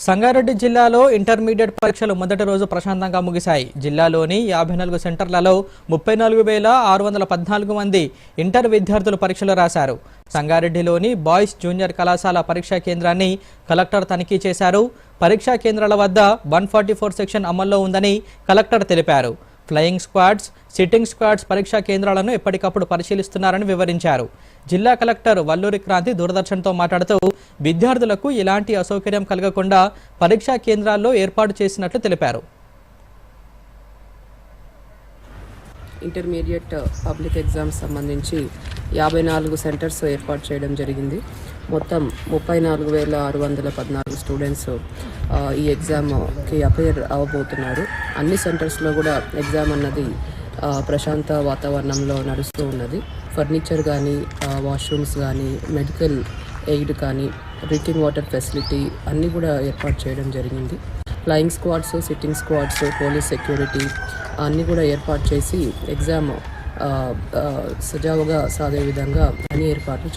సంగారెడ్డి జిల్లాలో ఇంటర్మీడియట్ పరీక్షలు మొదటి రోజు ప్రశాంతంగా ముగిశాయి. జిల్లాలోని 54 సెంటర్లలో 34,614 మంది ఇంటర్ విద్యార్థులు పరీక్షలు రాశారు. సంగారెడ్డిలోని బాయ్స్ జూనియర్ కళాశాల పరీక్షా కేంద్రాన్ని కలెక్టర్ తనిఖీ చేశారు. పరీక్షా కేంద్రాల వద్ద 144 సెక్షన్ అమల్లో ఉందని కలెక్టర్ తెలిపారు. ఫ్లయింగ్ స్క్వాడ్స్, సిట్టింగ్ స్క్వాడ్స్ పరీక్షా కేంద్రాలను ఎప్పటికప్పుడు పరిశీలిస్తున్నారని వివరించారు. జిల్లా కలెక్టర్ వల్లూరి క్రాంతి దూరదర్శన్తో మాట్లాడుతూ విద్యార్థులకు ఎలాంటి అసౌకర్యం కలగకుండా పరీక్షా కేంద్రాల్లో ఏర్పాటు చేసినట్లు తెలిపారు. ఇంటర్మీడియట్ పబ్లిక్ ఎగ్జామ్స్ సంబంధించి 54 సెంటర్స్ ఏర్పాటు చేయడం జరిగింది. మొత్తం 34,614 స్టూడెంట్స్ ఈ ఎగ్జామ్కి అపేర్ అవ్వబోతున్నారు. అన్ని సెంటర్స్లో కూడా ఎగ్జామ్ అన్నది ప్రశాంత వాతావరణంలో నడుస్తూ ఉన్నది. ఫర్నిచర్ కానీ, వాష్రూమ్స్ కానీ, మెడికల్ ఎయిడ్ కానీ, డ్రింకింగ్ వాటర్ ఫెసిలిటీ అన్నీ కూడా ఏర్పాటు చేయడం జరిగింది. Flying squads, sitting squads, police security అన్నీ కూడా ఏర్పాటు చేసి ఎగ్జామ్ సజావుగా సాగే విధంగా అన్ని ఏర్పాట్లు